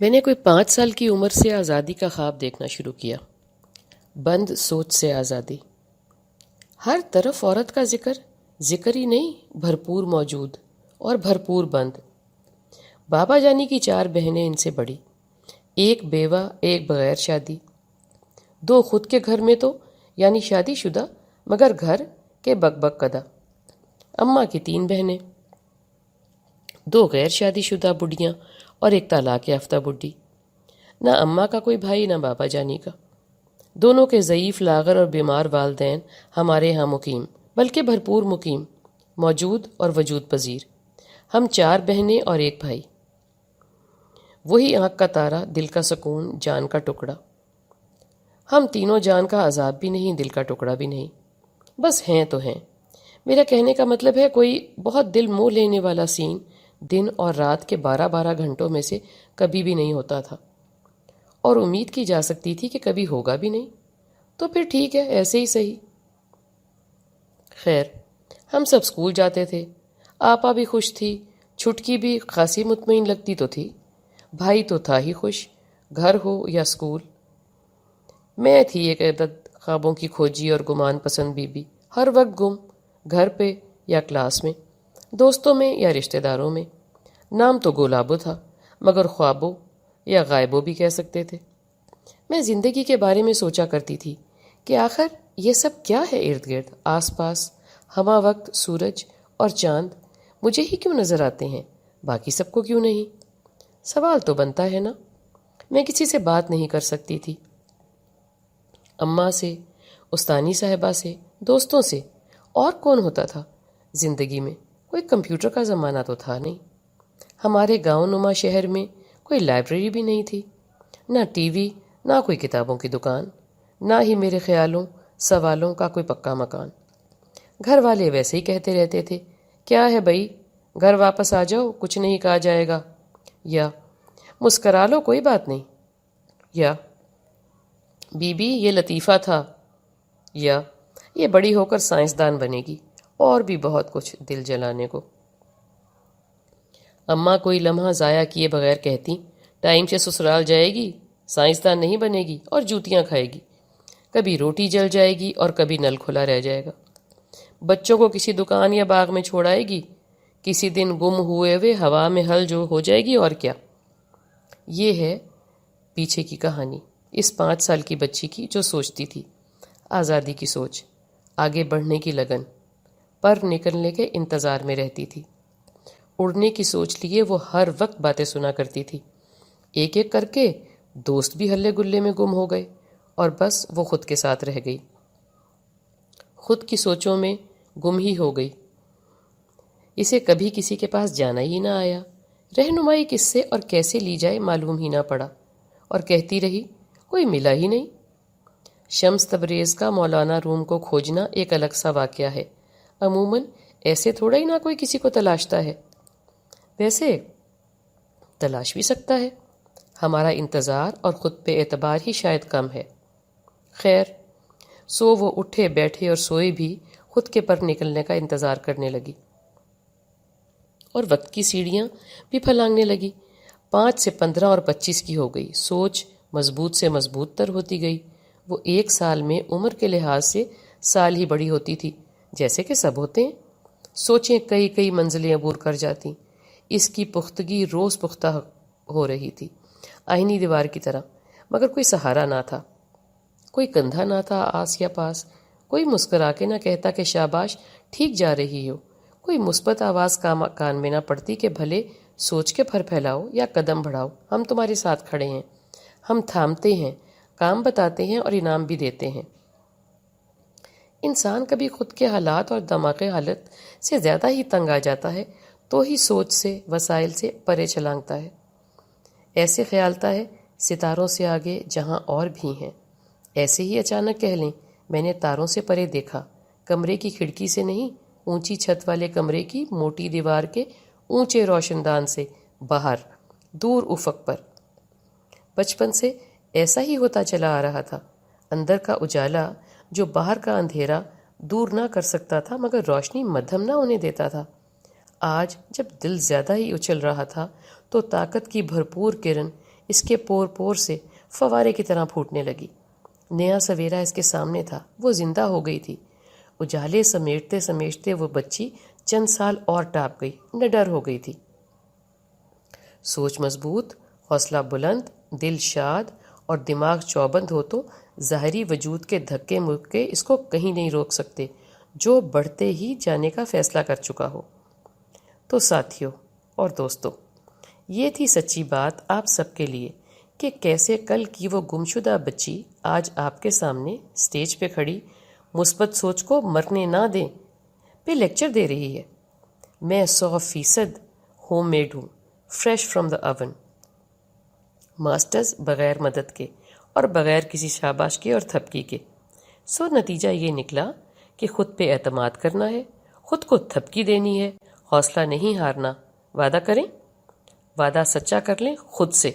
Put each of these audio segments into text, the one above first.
میں نے کوئی 5 سال کی عمر سے آزادی کا خواب دیکھنا شروع کیا۔ بند سوچ سے آزادی۔ ہر طرف عورت کا ذکر ہی نہیں، بھرپور موجود اور بھرپور بند۔ بابا جانی کی 4 بہنیں ان سے بڑی، ایک بیوہ، ایک بغیر شادی، 2 خود کے گھر میں تو یعنی شادی شدہ مگر گھر کے بک بک کدہ۔ اماں کی 3 بہنیں، 2 غیر شادی شدہ بڈھیاں اور ایک طلاق یافتہ بڈھی۔ نہ اماں کا کوئی بھائی نہ بابا جانی کا۔ دونوں کے ضعیف، لاغر اور بیمار والدین ہمارے ہاں مقیم، بلکہ بھرپور مقیم، موجود اور وجود پذیر۔ ہم 4 بہنیں اور ایک بھائی۔ وہی آنکھ کا تارا، دل کا سکون، جان کا ٹکڑا۔ ہم تینوں جان کا عذاب بھی نہیں، دل کا ٹکڑا بھی نہیں، بس ہیں تو ہیں۔ میرا کہنے کا مطلب ہے کوئی بہت دل موہ لینے والا سین دن اور رات کے 12 گھنٹوں میں سے کبھی بھی نہیں ہوتا تھا، اور امید کی جا سکتی تھی کہ کبھی ہوگا بھی نہیں، تو پھر ٹھیک ہے، ایسے ہی صحیح۔ خیر، ہم سب اسکول جاتے تھے، آپا بھی خوش تھی، چھٹکی بھی خاصی مطمئن لگتی تو تھی، بھائی تو تھا ہی خوش، گھر ہو یا اسکول۔ میں تھی ایک عدد خوابوں کی کھوجی اور گمان پسند بیوی، ہر وقت گم، گھر پہ یا کلاس میں، دوستوں میں یا رشتہ داروں میں۔ نام تو گولابو تھا، مگر خوابوں یا غائبوں بھی کہہ سکتے تھے۔ میں زندگی کے بارے میں سوچا کرتی تھی کہ آخر یہ سب کیا ہے ارد گرد، آس پاس، ہمہ وقت، سورج اور چاند مجھے ہی کیوں نظر آتے ہیں، باقی سب کو کیوں نہیں؟ سوال تو بنتا ہے نا۔ میں کسی سے بات نہیں کر سکتی تھی، اماں سے، استانی صاحبہ سے، دوستوں سے، اور کون ہوتا تھا زندگی میں؟ کوئی کمپیوٹر کا زمانہ تو تھا نہیں، ہمارے گاؤں نما شہر میں کوئی لائبریری بھی نہیں تھی، نہ ٹی وی، نہ کوئی کتابوں کی دکان، نہ ہی میرے خیالوں سوالوں کا کوئی پکا مکان۔ گھر والے ویسے ہی کہتے رہتے تھے، کیا ہے بھائی، گھر واپس آ جاؤ، کچھ نہیں کہا جائے گا، یا مسکرا لو کوئی بات نہیں، یا بی بی یہ لطیفہ تھا، یا یہ بڑی ہو کر سائنسدان بنے گی، اور بھی بہت کچھ دل جلانے کو۔ اماں کوئی لمحہ ضائع کیے بغیر کہتی، ٹائم سے سسرال جائے گی، سائنسدان نہیں بنے گی اور جوتیاں کھائے گی، کبھی روٹی جل جائے گی اور کبھی نل کھلا رہ جائے گا، بچوں کو کسی دکان یا باغ میں چھوڑائے گی، کسی دن گم ہوئے ہوا میں ہل جو ہو جائے گی، اور کیا۔ یہ ہے پیچھے کی کہانی اس 5 سال کی بچی کی، جو سوچتی تھی، آزادی کی سوچ، آگے بڑھنے کی لگن، پر نکلنے کے انتظار میں رہتی تھی۔ اڑنے کی سوچ لیے وہ ہر وقت باتیں سنا کرتی تھی، ایک ایک کر کے دوست بھی ہلے گلے میں گم ہو گئے، اور بس وہ خود کے ساتھ رہ گئی، خود کی سوچوں میں گم ہی ہو گئی۔ اسے کبھی کسی کے پاس جانا ہی نہ آیا، رہنمائی کس سے اور کیسے لی جائے معلوم ہی نہ پڑا، اور کہتی رہی، کوئی ملا ہی نہیں۔ شمس تبریز کا مولانا روم کو کھوجنا ایک الگ سا واقعہ ہے، عموماً ایسے تھوڑا ہی نہ کوئی کسی کو تلاشتا ہے، ویسے تلاش بھی سکتا ہے، ہمارا انتظار اور خود پہ اعتبار ہی شاید کم ہے۔ خیر، سو وہ اٹھے بیٹھے اور سوئے بھی خود کے پر نکلنے کا انتظار کرنے لگی، اور وقت کی سیڑھیاں بھی پھلانگنے لگی، 5 سے 15 اور 25 کی ہو گئی، سوچ مضبوط سے مضبوط تر ہوتی گئی۔ وہ 1 سال میں عمر کے لحاظ سے سال ہی بڑی ہوتی تھی، جیسے کہ سب ہوتے ہیں۔ سوچیں کئی کئی منزلیں عبور کر جاتی، اس کی پختگی روز پختہ ہو رہی تھی، آہنی دیوار کی طرح، مگر کوئی سہارا نہ تھا، کوئی کندھا نہ تھا آس یا پاس، کوئی مسکرا کے نہ کہتا کہ شاباش، ٹھیک جا رہی ہو، کوئی مثبت آواز کان میں نہ پڑتی کہ بھلے سوچ کے پھر پھیلاؤ یا قدم بڑھاؤ، ہم تمہارے ساتھ کھڑے ہیں، ہم تھامتے ہیں، کام بتاتے ہیں اور انعام بھی دیتے ہیں۔ انسان کبھی خود کے حالات اور دماغی حالت سے زیادہ ہی تنگ آ جاتا ہے تو ہی سوچ سے، وسائل سے پرے چھلانگتا ہے، ایسے خیالتا ہے ستاروں سے آگے جہاں اور بھی ہیں۔ ایسے ہی اچانک کہہ لیں، میں نے تاروں سے پرے دیکھا، کمرے کی کھڑکی سے نہیں، اونچی چھت والے کمرے کی موٹی دیوار کے اونچے روشن دان سے باہر، دور افق پر۔ بچپن سے ایسا ہی ہوتا چلا آ رہا تھا، اندر کا اجالا جو باہر کا اندھیرا دور نہ کر سکتا تھا مگر روشنی مدھم نہ ہونے دیتا تھا۔ آج جب دل زیادہ ہی اچھل رہا تھا تو طاقت کی بھرپور کرن اس کے پور پور سے فوارے کی طرح پھوٹنے لگی۔ نیا سویرا اس کے سامنے تھا، وہ زندہ ہو گئی تھی۔ اجالے سمیٹتے سمیٹتے وہ بچی چند سال اور ٹاپ گئی، نڈر ہو گئی تھی۔ سوچ مضبوط، حوصلہ بلند، دل شاد اور دماغ چوبند ہو تو ظاہری وجود کے دھکے مکے اس کو کہیں نہیں روک سکتے، جو بڑھتے ہی جانے کا فیصلہ کر چکا ہو۔ تو ساتھیوں اور دوستوں، یہ تھی سچی بات آپ سب کے لیے کہ کیسے کل کی وہ گمشدہ بچی آج آپ کے سامنے سٹیج پہ کھڑی مثبت سوچ کو مرنے نہ دیں پہ لیکچر دے رہی ہے۔ میں 100% ہوم میڈ ہوں، fresh from the oven, masters بغیر مدد کے اور بغیر کسی شاباش کے اور تھپکی کے۔ نتیجہ یہ نکلا کہ خود پہ اعتماد کرنا ہے، خود کو تھپکی دینی ہے، حوصلہ نہیں ہارنا۔ وعدہ کریں، وعدہ سچا کر لیں خود سے،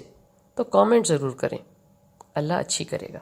تو کامنٹ ضرور کریں۔ اللہ اچھی کرے گا۔